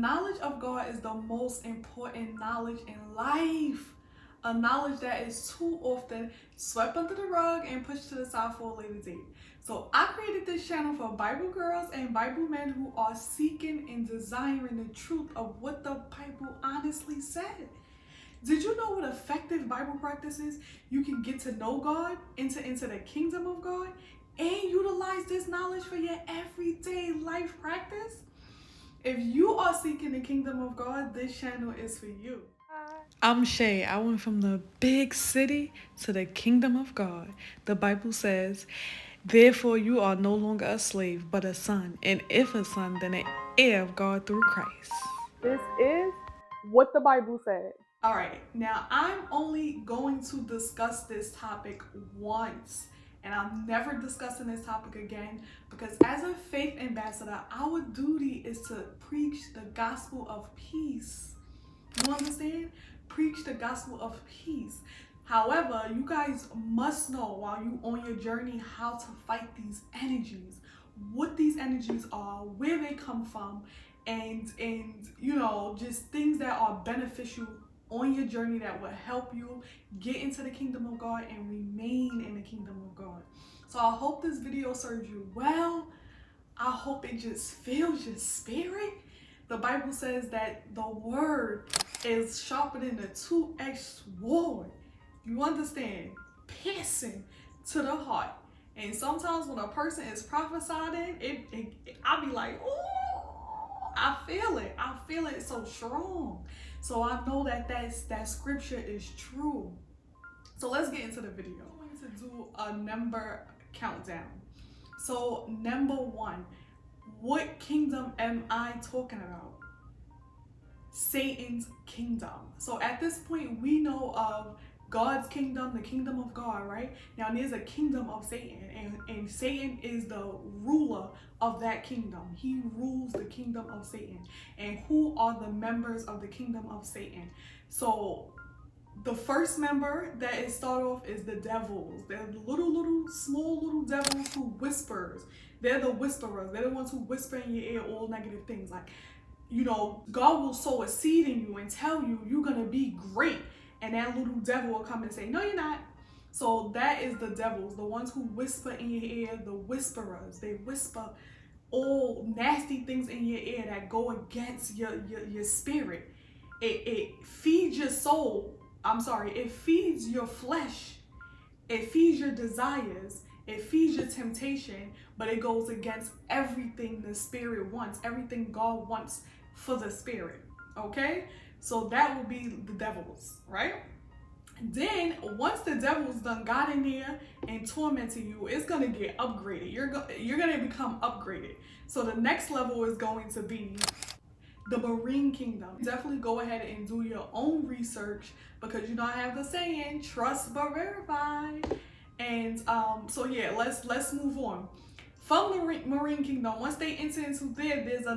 Knowledge of God is the most important knowledge in life. A knowledge that is too often swept under the rug and pushed to the side for a later date. So I created this channel for Bible girls and Bible men who are seeking and desiring the truth of what the Bible honestly said. Did you know what effective Bible practice is? You can get to know God, enter into the kingdom of God, and utilize this knowledge for your everyday life practice. If you are seeking the kingdom of God, this channel is for you. I'm Shay. I went from the big city to the kingdom of God. The Bible says, therefore you are no longer a slave, but a son. And if a son, then an heir of God through Christ. This is what the Bible said. All right, now I'm only going to discuss this topic once. And I'm never discussing this topic again because as a faith ambassador, our duty is to preach the gospel of peace. You understand? Preach the gospel of peace. However, you guys must know while you on your journey how to fight these energies, what these energies are, where they come from, and you know, just things that are beneficial on your journey that will help you get into the kingdom of God and remain in the kingdom of God. So I hope this video serves you well. I hope it just fills your spirit. The Bible says that the word is sharper than a two-edged sword. You understand? Piercing to the heart. And sometimes when a person is prophesying, I'll be like, ooh, I feel it. I feel it so strong. So I know that scripture is true. So let's get into the video. I'm going to do a number countdown. So number 1, what kingdom am I talking about? Satan's kingdom. So at this point, we know of God's kingdom, the kingdom of God, right? Now there's a kingdom of Satan, and Satan is the ruler of that kingdom. He rules the kingdom of Satan. And who are the members of the kingdom of Satan? So the first member that is start off is the devils. They're small little devils who whispers. They're the whisperers. They're the ones who whisper in your ear all negative things. Like, you know, God will sow a seed in you and tell you you're gonna be great. And that little devil will come and say, no, you're not. So that is the devils, the ones who whisper in your ear, the whisperers. They whisper all nasty things in your ear that go against your spirit. It feeds your soul. It feeds your flesh. It feeds your desires. It feeds your temptation, but it goes against everything the spirit wants, everything God wants for the spirit, okay? So that will be the devils, right? Then once the devil's done got in there and tormented you, it's gonna get upgraded. You're gonna become upgraded. So the next level is going to be the marine kingdom. Definitely go ahead and do your own research because you know I have the saying, trust but verify. And so yeah, let's move on. From the marine kingdom, once they enter into there, there's a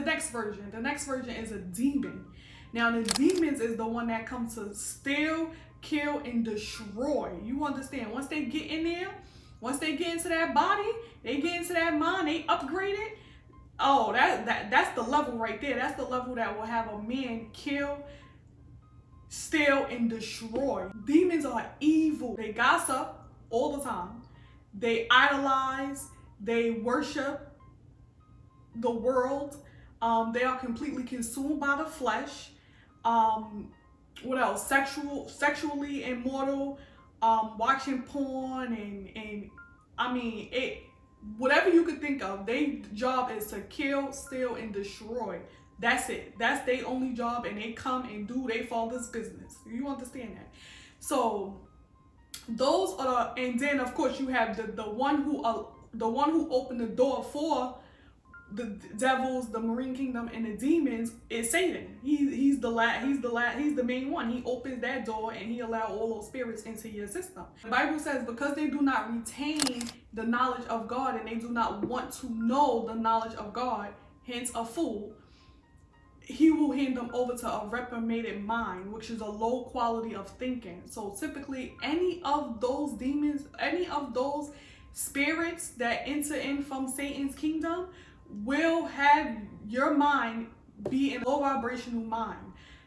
next version. The next version is a demon. Now the demons is the one that comes to steal, kill, and destroy. You understand? Once they get in there, once they get into that body, they get into that mind, they upgrade it. Oh, that's the level right there. That's the level that will have a man kill, steal, and destroy. Demons are evil. They gossip all the time. They idolize. They worship the world. They are completely consumed by the flesh. What else? Sexually immoral. Watching porn and I mean it. Whatever you could think of, their job is to kill, steal, and destroy. That's it. That's their only job, and they come and do their father's business. You understand that? So those are, and then of course you have the one who opened the door for the devils, the marine kingdom, and the demons is Satan. He's the main one. He opens that door and he allows all those spirits into your system. The Bible says because they do not retain the knowledge of God and they do not want to know the knowledge of God, hence a fool, he will hand them over to a reprobated mind, which is a low quality of thinking. So typically any of those demons, any of those spirits that enter in from Satan's kingdom will have your mind be in a low vibrational mind.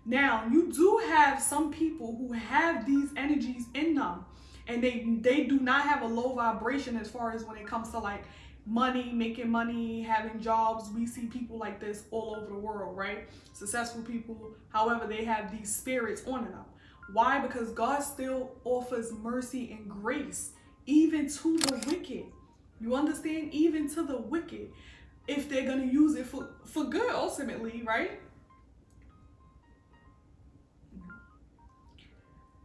Now, you do have some people who have these energies in them, and they do not have a low vibration as far as when it comes to like money, making money, having jobs. We see people like this all over the world, right? Successful people, however, they have these spirits on them. Why? Because God still offers mercy and grace even to the wicked. You understand? Even to the wicked, if they're going to use it for good ultimately, right?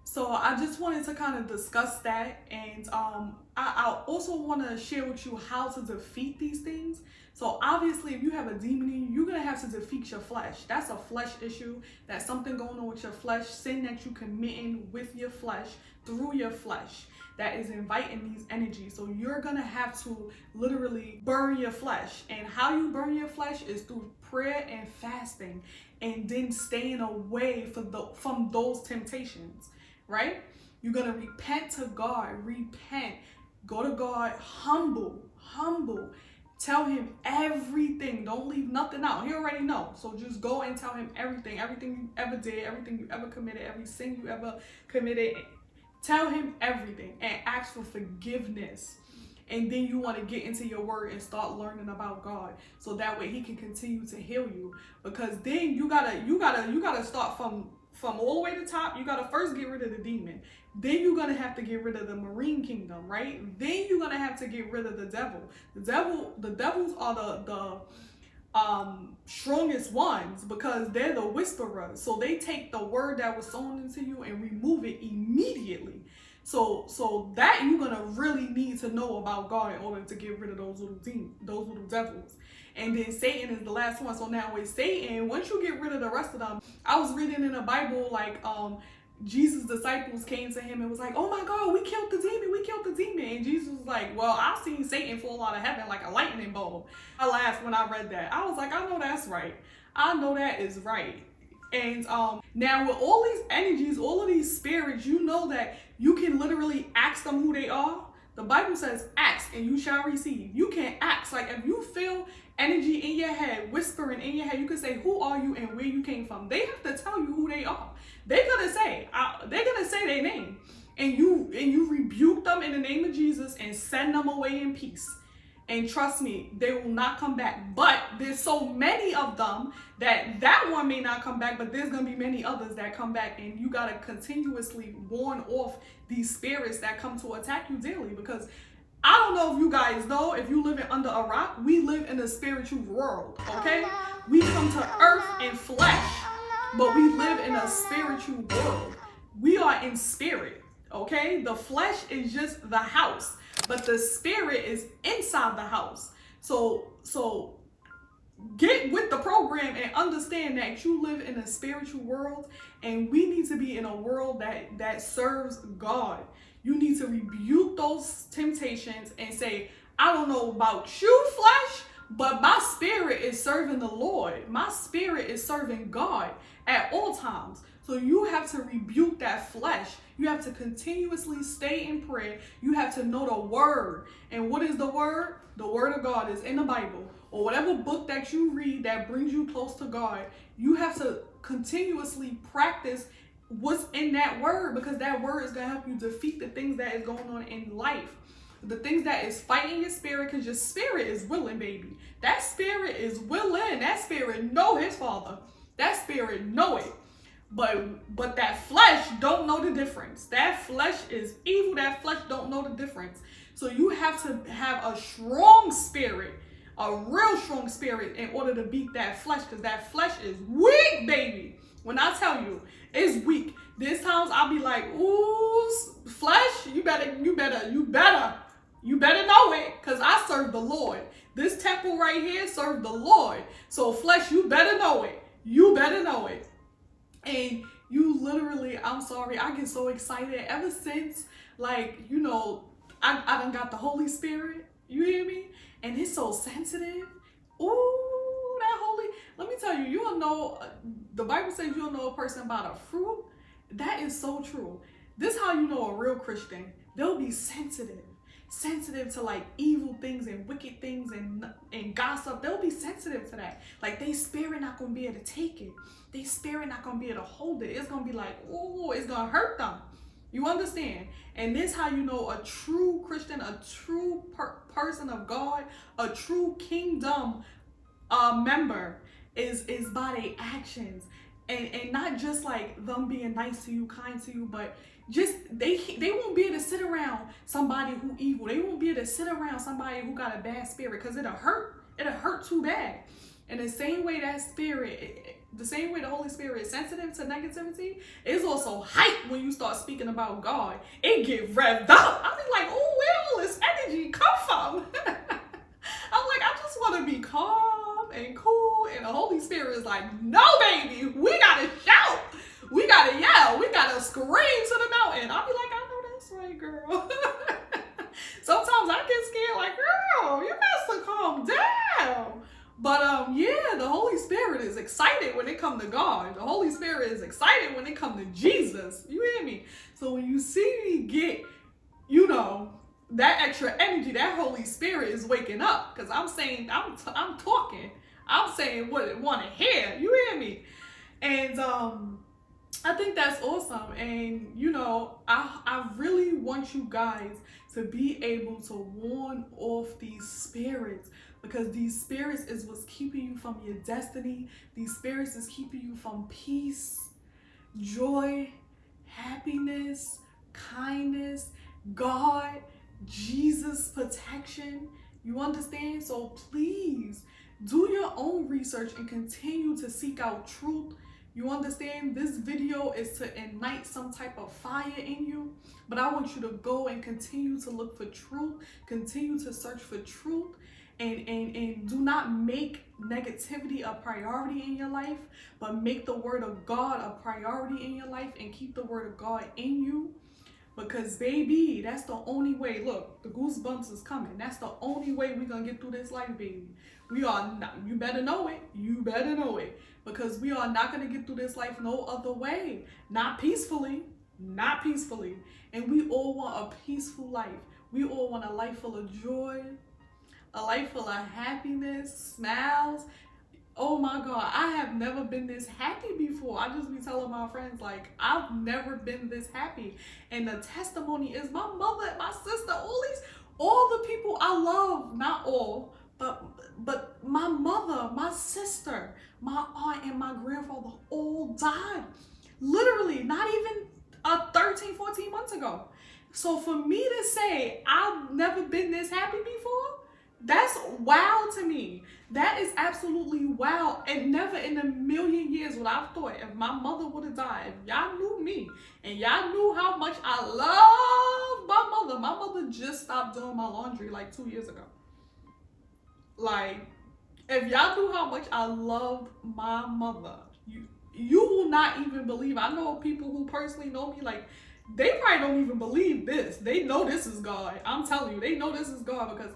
So I just wanted to kind of discuss that, and I also want to share with you how to defeat these things. So obviously, if you have a demon in you, you're going to have to defeat your flesh. That's a flesh issue. That's something going on with your flesh, sin that you committing with your flesh, through your flesh, that is inviting these energies. So you're going to have to literally burn your flesh. And how you burn your flesh is through prayer and fasting, and then staying away from those temptations. Right? You're going to repent to God. Repent. Go to God. Humble. Tell him everything. Don't leave nothing out. He already knows. So just go and tell him everything. Everything you ever did. Everything you ever committed. Every sin you ever committed. Tell him everything. And ask for forgiveness. And then you want to get into your word and start learning about God. So that way he can continue to heal you. Because then you gotta start from all the way to the top. You gotta first get rid of the demon. Then you're gonna have to get rid of the marine kingdom, right? Then you're gonna have to get rid of the devil. The devils are the strongest ones, because they're the whisperers. So they take the word that was sown into you and remove it immediately. So that you're gonna really need to know about God in order to get rid of those little devils. And then Satan is the last one. So now with Satan, once you get rid of the rest of them, I was reading in the Bible, like Jesus' disciples came to him and was like, oh my God, we killed the demon. And Jesus was like, well, I've seen Satan fall out of heaven like a lightning bolt. I laughed when I read that. I was like, I know that's right. I know that is right. And now with all these energies, all of these spirits, you know that you can literally ask them who they are. The Bible says, ask and you shall receive. You can ask. Like if you feel energy in your head, whispering in your head, you can say, who are you and where you came from? They have to tell you who they are. They're gonna say their name. And you rebuke them in the name of Jesus and send them away in peace. And trust me, they will not come back. But there's so many of them that one may not come back, but there's going to be many others that come back. And you got to continuously warn off these spirits that come to attack you daily. Because I don't know if you guys know, if you live under a rock, we live in a spiritual world, okay? We come to earth in flesh, but we live in a spiritual world. We are in spirit, okay? The flesh is just the house, but the spirit is inside the house. So get with the program and understand that you live in a spiritual world, and we need to be in a world that serves God. You need to rebuke those temptations and say, I don't know about you, flesh, but my spirit is serving the Lord. My spirit is serving God at all times. So you have to rebuke that flesh. You have to continuously stay in prayer. You have to know the word. And what is the word? The word of God is in the Bible, or whatever book that you read that brings you close to God. You have to continuously practice what's in that word, because that word is going to help you defeat the things that is going on in life. The things that is fighting your spirit, because your spirit is willing, baby. That spirit is willing. That spirit know his Father. That spirit know it. But that flesh don't know the difference. That flesh is evil. That flesh don't know the difference. So you have to have a strong spirit, a real strong spirit, in order to beat that flesh, because that flesh is weak, baby. When I tell you, it's weak. There's times I'll be like, ooh, flesh, you better know it, because I serve the Lord. This temple right here serves the Lord. So flesh, you better know it. You better know it. And you literally, I'm sorry, I get so excited ever since, like, you know, I done got the Holy Spirit. You hear me? And it's so sensitive. Ooh, that holy. Let me tell you, you don't know, the Bible says you don't know a person by the fruit. That is so true. This is how you know a real Christian. They'll be sensitive. sensitive to like evil things and wicked things and gossip. They'll be sensitive to that. Like they spirit not gonna be able to take it. They spirit not gonna be able to hold it. It's gonna be like, oh, it's gonna hurt them. You understand? And this how you know a true Christian, a true person of God, a true kingdom member is by their actions. And not just like them being nice to you, kind to you, but just they won't be able to sit around somebody who evil. They won't be able to sit around somebody who got a bad spirit, because it'll hurt too bad. And the same way that spirit, the same way the Holy Spirit is sensitive to negativity, is also hype when you start speaking about God. It get revved up. I be like, oh, where all this energy come from? I'm like, I just want to be calm and cool. And the Holy Spirit is like, no, baby, we got to shout. We got to yell. We got to scream to the mountain. I'll be like, I know that's right, girl. Sometimes I get scared, like, girl, you got to calm down. But yeah, the Holy Spirit is excited when it comes to God. The Holy Spirit is excited when it comes to Jesus. You hear me? So when you see me get, you know, that extra energy, that Holy Spirit is waking up. Because I'm saying, I'm talking. I'm saying what it want to hear. You hear me? And I think that's awesome. And, you know, I really want you guys to be able to warn off these spirits, because these spirits is what's keeping you from your destiny. These spirits is keeping you from peace, joy, happiness, kindness, God, Jesus, protection. You understand? So please do your own research and continue to seek out truth. You understand? This video is to ignite some type of fire in you, but I want you to go and continue to look for truth, continue to search for truth, and do not make negativity a priority in your life, but make the word of God a priority in your life and keep the word of God in you. Because baby, that's the only way. Look, the goosebumps is coming. That's the only way we're gonna get through this life, baby. We are not, you better know it. You better know it. Because we are not gonna get through this life no other way. Not peacefully. Not peacefully. And we all want a peaceful life. We all want a life full of joy, a life full of happiness, smiles. Oh my God, I have never been this happy before. I just be telling my friends, like, I've never been this happy. And the testimony is my mother, my sister, all the people I love, not all, but my mother, my sister, my aunt, and my grandfather all died. Literally, not even 13, 14 months ago. So for me to say I've never been this happy before, that's wow to me. That is absolutely wow. And never in a million years would I have thought, if my mother would have died, if y'all knew me and y'all knew how much I love my mother just stopped doing my laundry like 2 years ago. Like, if y'all knew how much I loved my mother, you will not even believe. I know people who personally know me, like, they probably don't even believe this. They know this is God. I'm telling you, they know this is God, because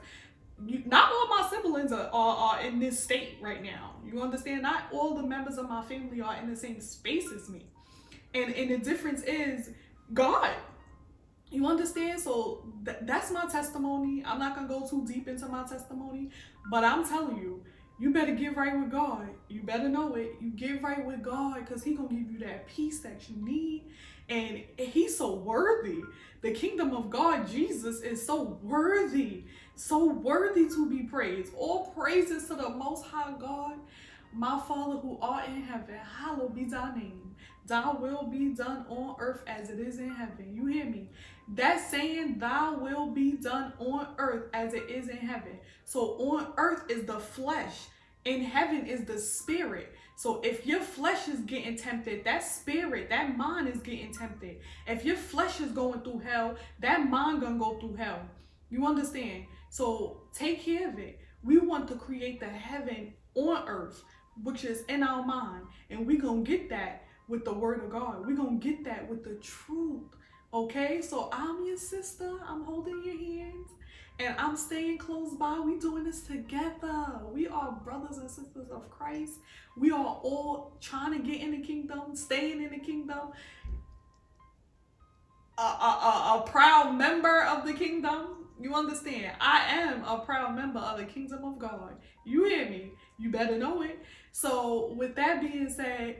not all my siblings are in this state right now. You understand? Not all the members of my family are in the same space as me. And the difference is God. You understand? So that's my testimony. I'm not going to go too deep into my testimony, but I'm telling you, you better get right with God. You better know it. You get right with God, because He's going to give you that peace that you need. And He's so worthy. The kingdom of God, Jesus, is so worthy to be praised. All praises to the Most High God. My Father who art in heaven, hallowed be thy name. Thy will be done on earth as it is in heaven. You hear me? That's saying thy will be done on earth as it is in heaven. So on earth is the flesh. In heaven is the spirit. So if your flesh is getting tempted, that spirit, that mind is getting tempted. If your flesh is going through hell, that mind gonna go through hell. You understand? So take care of it. We want to create the heaven on earth, which is in our mind. And we're going to get that with the word of God. We're going to get that with the truth. Okay? So I'm your sister. I'm holding your hands. And I'm staying close by. We doing this together. We are brothers and sisters of Christ. We are all trying to get in the kingdom, staying in the kingdom. A proud member of the kingdom. You understand? I am a proud member of the kingdom of God. You hear me? You better know it. So with that being said,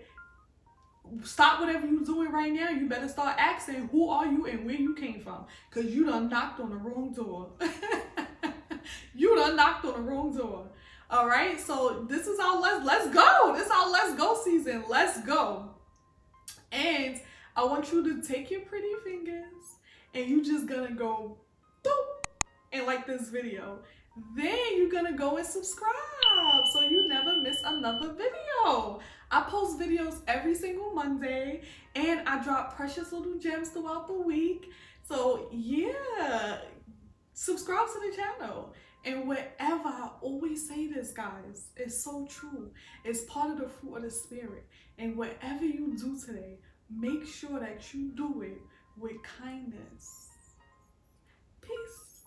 stop whatever you're doing right now. You better start asking, who are you and where you came from? Because you done knocked on the wrong door. You done knocked on the wrong door. All right, so this is our let's go. This is our let's go season. Let's go. And I want you to take your pretty fingers and you just gonna go boop and like this video. Then you're gonna go and subscribe so you never miss another video. I post videos every single Monday and I drop precious little gems throughout the week. So yeah, subscribe to the channel. And wherever, I always say this, guys, it's so true. It's part of the fruit of the spirit. And whatever you do today, make sure that you do it with kindness. Peace.